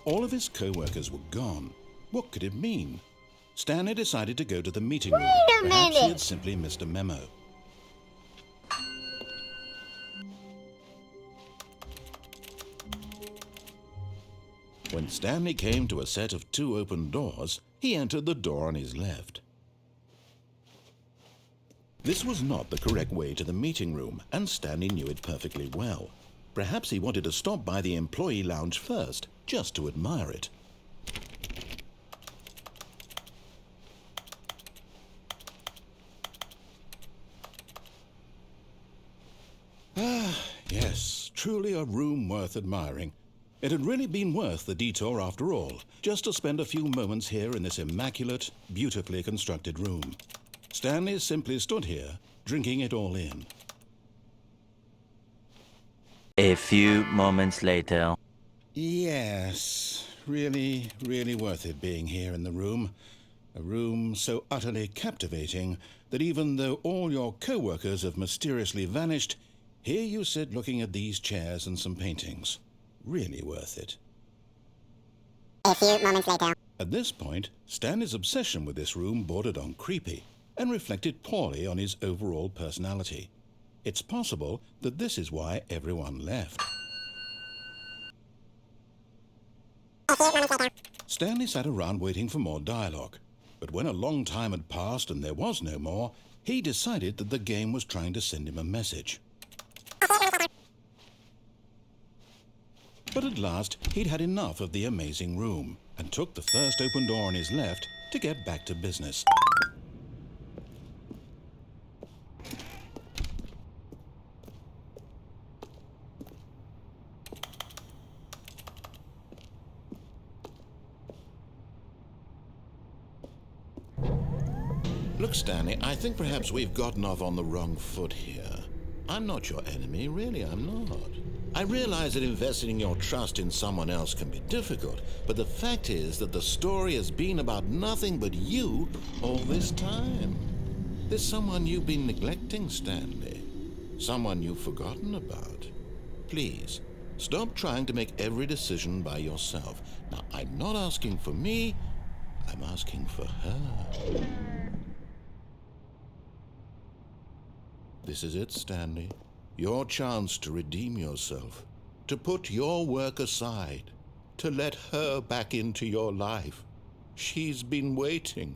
All of his co-workers were gone. What could it mean? Stanley decided to go to the meeting room. Perhaps he had simply missed a memo. When Stanley came to a set of 2 open doors, he entered the door on his left. This was not the correct way to the meeting room, and Stanley knew it perfectly well. Perhaps he wanted to stop by the employee lounge first, just to admire it. Yes, truly a room worth admiring. It had really been worth the detour after all, just to spend a few moments here in this immaculate, beautifully constructed room. Stanley simply stood here, drinking it all in. A few moments later. Yes, really worth it being here in the room. A room so utterly captivating that even though all your co-workers have mysteriously vanished, here you sit looking at these chairs and some paintings. Really worth it. A few moments later. At this point, Stanley's obsession with this room bordered on creepy and reflected poorly on his overall personality. It's possible that this is why everyone left. A few moments later. Stanley sat around waiting for more dialogue, but when a long time had passed and there was no more, he decided that the game was trying to send him a message. But at last, he'd had enough of the amazing room and took the first open door on his left to get back to business. Look, Stanley, I think perhaps we've gotten off on the wrong foot here. I'm not your enemy, really, I'm not. I realize that investing your trust in someone else can be difficult, but the fact is that the story has been about nothing but you all this time. There's someone you've been neglecting, Stanley. Someone you've forgotten about. Please, stop trying to make every decision by yourself. Now, I'm not asking for me, I'm asking for her. This is it, Stanley. Your chance to redeem yourself, to put your work aside, to let her back into your life. She's been waiting.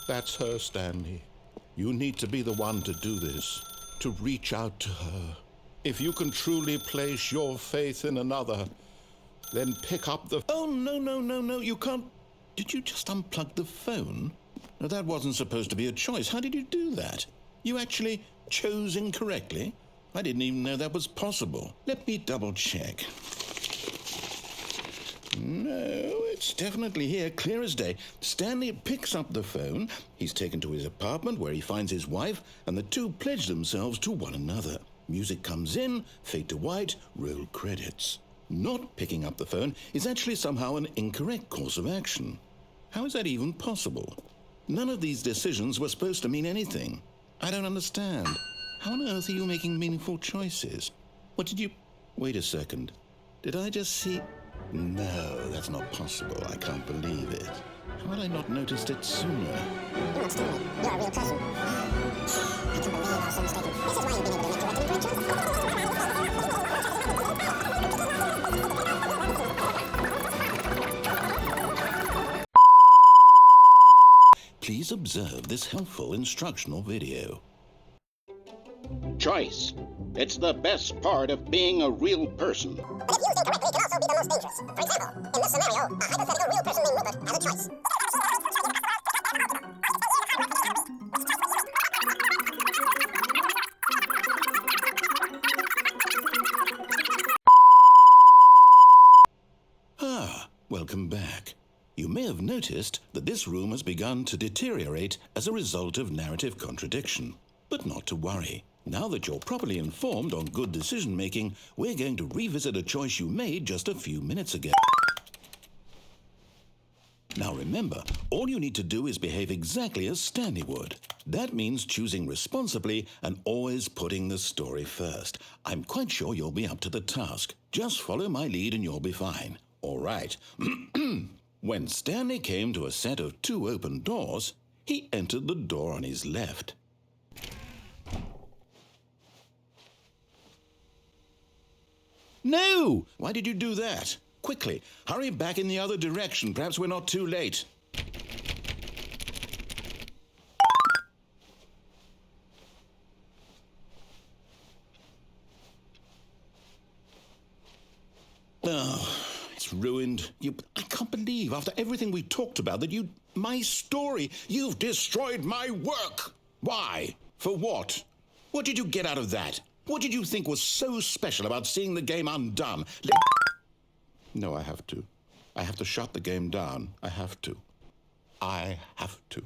That's her, Stanley. You need to be the one to do this, to reach out to her. If you can truly place your faith in another, then pick up the... Oh, no, you can't... Did you just unplug the phone? No, that wasn't supposed to be a choice. How did you do that? You actually chose incorrectly? I didn't even know that was possible. Let me double check. No, it's definitely here, clear as day. Stanley picks up the phone. He's taken to his apartment where he finds his wife, and the two pledge themselves to one another. Music comes in, fade to white, roll credits. Not picking up the phone is actually somehow an incorrect course of action. How is that even possible? None of these decisions were supposed to mean anything. I don't understand. How on earth are you making meaningful choices? What did you... Wait a second. Did I just see... No, that's not possible. I can't believe it. How had I not noticed it sooner? You're not Stanley. You're a real person. I can't believe I was so mistaken. This is why you've been able to make correct and incorrect choices. Please observe this helpful instructional video. Choice. It's the best part of being a real person. But if used incorrectly, it can also be the most dangerous. For example, in this scenario, a hypothetical real person named Rupert has a choice. Welcome back. You may have noticed that this room has begun to deteriorate as a result of narrative contradiction. But not to worry. Now that you're properly informed on good decision-making, we're going to revisit a choice you made just a few minutes ago. Now remember, all you need to do is behave exactly as Stanley would. That means choosing responsibly and always putting the story first. I'm quite sure you'll be up to the task. Just follow my lead and you'll be fine. All right. When Stanley came to a set of 2 open doors, he entered the door on his left. No! Why did you do that? Quickly, hurry back in the other direction. Perhaps we're not too late. Oh, it's ruined. I can't believe, after everything we talked about, that my story, you've destroyed my work. Why? For what? What did you get out of that? What did you think was so special about seeing the game undone? No, I have to. I have to shut the game down. I have to. I have to.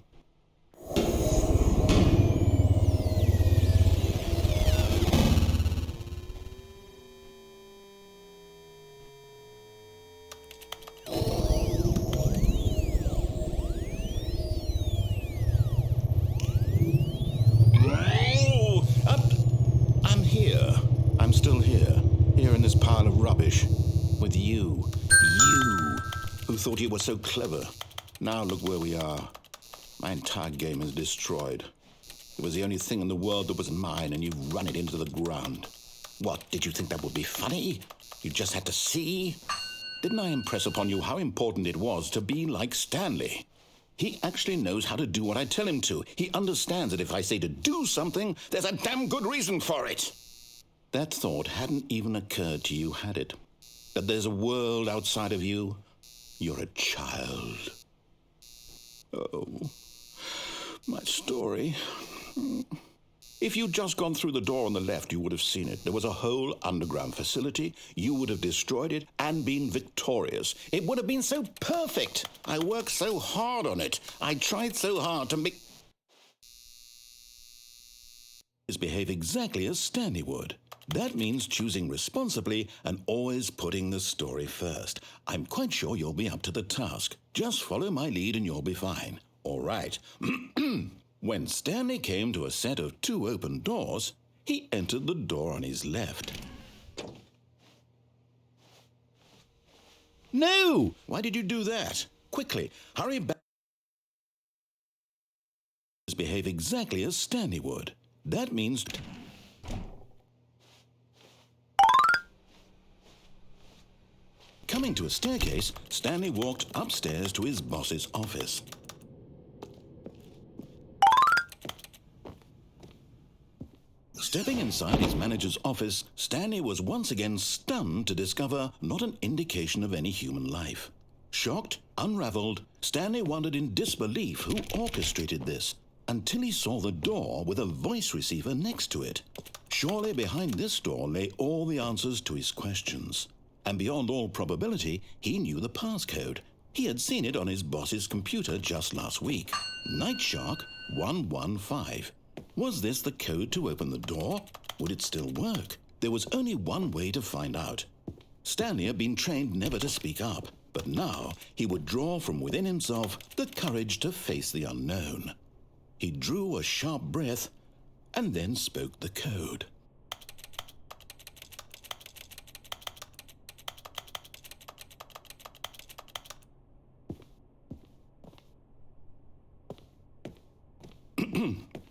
I'm here. I'm still here. Here in this pile of rubbish. With you. You, who thought you were so clever. Now look where we are. My entire game is destroyed. It was the only thing in the world that was mine, and you've run it into the ground. What, did you think that would be funny? You just had to see? Didn't I impress upon you how important it was to be like Stanley? He actually knows how to do what I tell him to. He understands that if I say to do something, there's a damn good reason for it. That thought hadn't even occurred to you, had it? That there's a world outside of you? You're a child. Oh, my story. If you'd just gone through the door on the left, you would have seen it. There was a whole underground facility. You would have destroyed it and been victorious. It would have been so perfect. I worked so hard on it. I tried so hard to make... behave exactly as Stanley would. That means choosing responsibly and always putting the story first. I'm quite sure you'll be up to the task. Just follow my lead and you'll be fine. All right. When Stanley came to a set of 2 open doors, he entered the door on his left. No! Why did you do that? Quickly, hurry back. Behave exactly as Stanley would. That means... Coming to a staircase, Stanley walked upstairs to his boss's office. Stepping inside his manager's office, Stanley was once again stunned to discover not an indication of any human life. Shocked, unraveled, Stanley wondered in disbelief who orchestrated this, until he saw the door with a voice receiver next to it. Surely behind this door lay all the answers to his questions. And beyond all probability, he knew the passcode. He had seen it on his boss's computer just last week. Nightshark 115. Was this the code to open the door? Would it still work? There was only one way to find out. Stanley had been trained never to speak up, but now he would draw from within himself the courage to face the unknown. He drew a sharp breath and then spoke the code.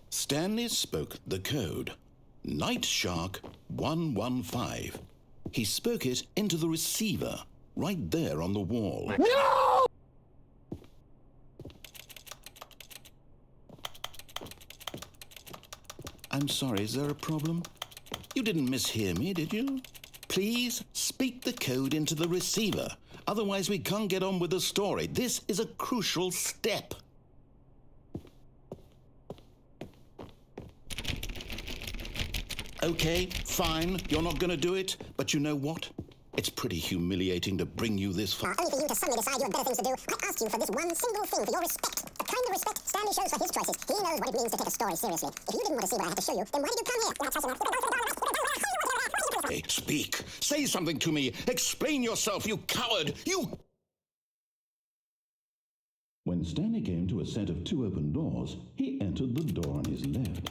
Stanley spoke the code. Nightshark 115. He spoke it into the receiver, right there on the wall. No! I'm sorry, is there a problem? You didn't mishear me, did you? Please speak the code into the receiver. Otherwise, we can't get on with the story. This is a crucial step. Okay, fine, you're not going to do it, but you know what? It's pretty humiliating to bring you this far. Only for you to suddenly decide you have better things to do. I asked you for this one single thing, for your respect. The kind of respect Stanley shows for his choices. He knows what it means to take a story seriously. If you didn't want to see what I had to show you, then why did you come here? Hey, speak. Say something to me. Explain yourself, you coward. You... When Stanley came to a set of two open doors, he entered the door on his left.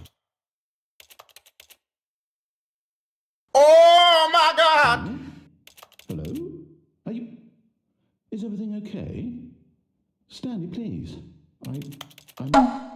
Oh my God! Hello? Are you... Is everything okay? Stanley, please. I'm...